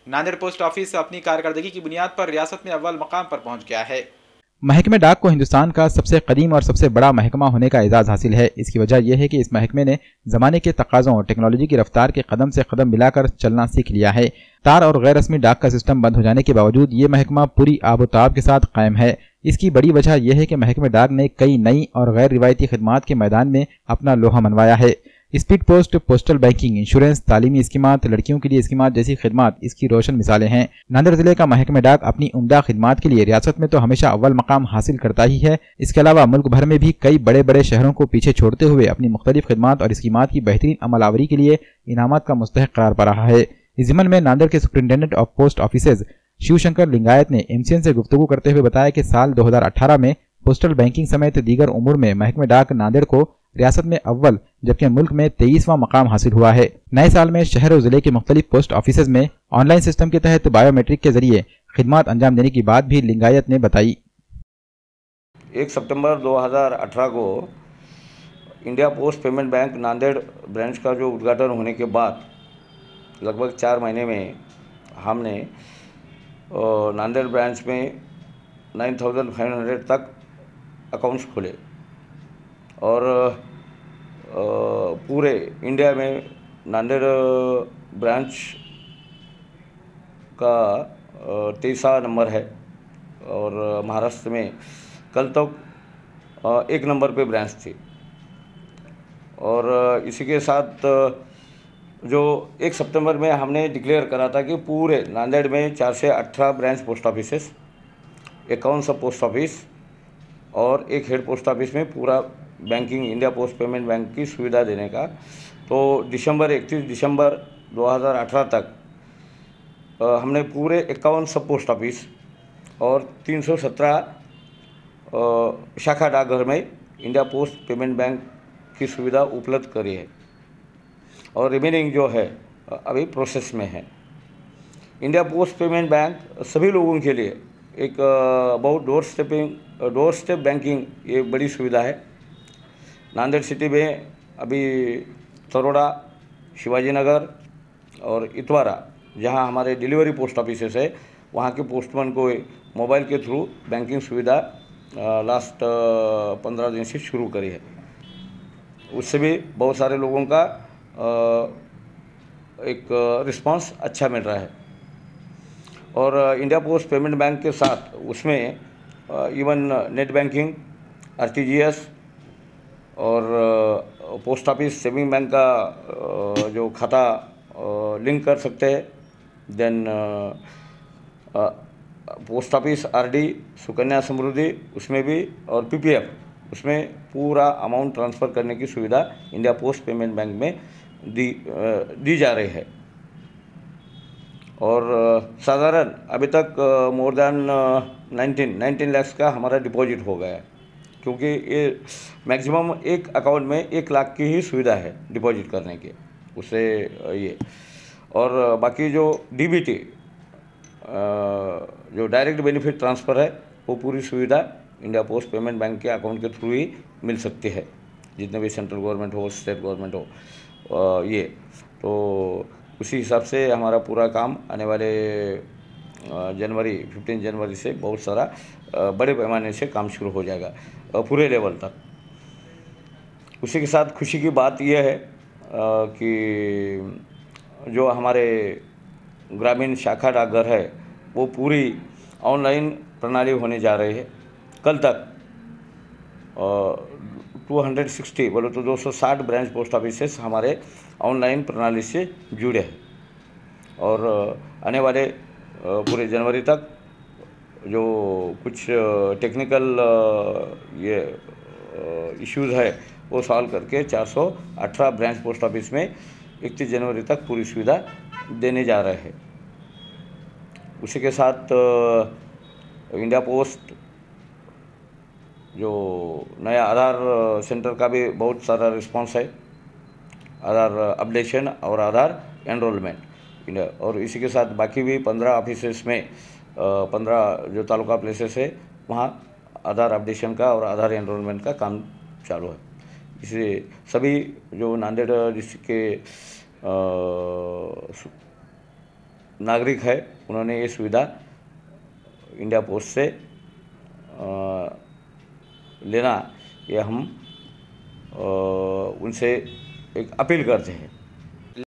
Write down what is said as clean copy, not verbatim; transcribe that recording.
Nanded post office अपनी कारकर्दगी की बुनियाद पर रियासत में अव्वल मकाम पर पहुंच गया है। महकमे डाक को हिंदुस्तान का सबसे कदीम और सबसे बड़ा महकमा होने का एजाज हासिल है। इसकी वजह यह है कि इस महकमे ने जमाने के तकाजों और टेक्नोलॉजी की रफ्तार के कदम से कदम मिलाकर चलना सीख लिया है। तार और गैर रस्मी डाक का सिस्टम बंद हो जाने के बावजूद ये महकमा पूरी आबोताब के साथ कायम है। इसकी बड़ी वजह यह है कि महकमे डाक ने कई नई और गैर रिवायती खिदमात के मैदान में अपना लोहा मनवाया है। Speed post, postal banking, insurance, तालीमी स्कीमात, लड़कियों के लिए स्कीमात जैसी खिदमात इसकी रोशन मिसालें हैं। नांदेड़ जिले का महकमे डाक अपनी उम्दा खिदमात के लिए रियासत में तो हमेशा अव्वल मकाम हासिल करता ही है। इसके अलावा मुल्क भर में भी कई बड़े बड़े शहरों को पीछे छोड़ते हुए अपनी मुख्तलिफ खिदमात और स्कीमात की बेहतरीन अमलावरी के लिए इनामात का मुस्तहक करार पा रहा है। इस ज़िम्न में नांदेड़ के superintendent of post offices Shivshankar Lingayat ने एमसीएन से गुफ्तगू करते हुए बताया कि साल 2018 में पोस्टल बैंकिंग समेत दीगर उमूर में महकमे डाक नांदेड़ को रियासत में अव्वल जबकि मुल्क में 23वां मकाम हासिल हुआ है। नए साल में शहर और जिले के मुख्तलिफ पोस्ट ऑफिसेज में ऑनलाइन सिस्टम के तहत बायोमेट्रिक के जरिए खिदमात अंजाम देने की बात भी लिंगायत ने बताई। 1 सितंबर 2018 को India post payment bank Nanded branch का जो उद्घाटन होने के बाद लगभग 4 महीने में हमने नांदेड़ ब्रांच में 9,500 तक अकाउंट्स खोले और पूरे इंडिया में नांदेड़ ब्रांच का 23वां नंबर है और महाराष्ट्र में कल तक 1 नंबर पे ब्रांच थी। और इसी के साथ जो 1 सितंबर में हमने डिक्लेयर करा था कि पूरे नांदेड़ में 4 से 18 ब्रांच पोस्ट ऑफिसेस, 51 सब पोस्ट ऑफिस और एक हेड पोस्ट ऑफिस में पूरा banking India post payment bank की सुविधा देने का। तो 31 दिसंबर 2018 तक हमने पूरे 51 सब पोस्ट ऑफिस और 317 शाखा डाकघर में इंडिया पोस्ट पेमेंट बैंक की सुविधा उपलब्ध करी है और रिमेनिंग जो है अभी प्रोसेस में है। इंडिया पोस्ट पेमेंट बैंक सभी लोगों के लिए एक बहुत डोर स्टेप बैंकिंग ये बड़ी सुविधा है। नांदेड़ सिटी में अभी तरोड़ा, शिवाजी नगर और इतवारा जहां हमारे डिलीवरी पोस्ट ऑफिसेस है वहां के पोस्टमैन को मोबाइल के थ्रू बैंकिंग सुविधा लास्ट 15 दिन से शुरू करी है। उससे भी बहुत सारे लोगों का एक रिस्पांस अच्छा मिल रहा है। और इंडिया पोस्ट पेमेंट बैंक के साथ उसमें इवन नेट बैंकिंग, आरटीजीएस और पोस्ट ऑफिस सेविंग बैंक का जो खाता लिंक कर सकते हैं। Then post office RD, Sukanya Samriddhi उसमें भी और पीपीएफ उसमें पूरा अमाउंट ट्रांसफ़र करने की सुविधा इंडिया पोस्ट पेमेंट बैंक में दी जा रही है। और साधारण अभी तक मोर देन 19 लाख का हमारा डिपॉजिट हो गया है, क्योंकि ये मैक्सिमम एक अकाउंट में 1 लाख की ही सुविधा है डिपॉजिट करने की उससे ये। और बाकी जो डीबीटी जो डायरेक्ट बेनिफिट ट्रांसफ़र है वो पूरी सुविधा इंडिया पोस्ट पेमेंट बैंक के अकाउंट के थ्रू ही मिल सकती है, जितने भी सेंट्रल गवर्नमेंट हो, स्टेट गवर्नमेंट हो ये। तो उसी हिसाब से हमारा पूरा काम आने वाले 15 जनवरी से बहुत सारा बड़े पैमाने से काम शुरू हो जाएगा पूरे लेवल तक। उसी के साथ खुशी की बात यह है कि जो हमारे ग्रामीण शाखा डाकघर है वो पूरी ऑनलाइन प्रणाली होने जा रही है। कल तक 260 बोले तो 260 ब्रांच पोस्ट ऑफिसेस हमारे ऑनलाइन प्रणाली से जुड़े हैं। और आने वाले पूरे जनवरी तक जो कुछ टेक्निकल ये इश्यूज़ है वो सॉल्व करके 418 ब्रांच पोस्ट ऑफिस में 31 जनवरी तक पूरी सुविधा देने जा रहे हैं। उसी के साथ इंडिया पोस्ट जो नया आधार सेंटर का भी बहुत सारा रिस्पांस है, आधार अपडेशन और आधार एनरोलमेंट। और इसी के साथ बाकी भी 15 ऑफिसेस में 15 जो तालुका प्लेसेस है वहाँ आधार अपडेशन का और आधार एनरोलमेंट का काम चालू है। इसलिए सभी जो नांदेड़ डिस्ट्रिक्ट के नागरिक है उन्होंने ये सुविधा इंडिया पोस्ट से लेना, ये हम उनसे एक अपील करते हैं।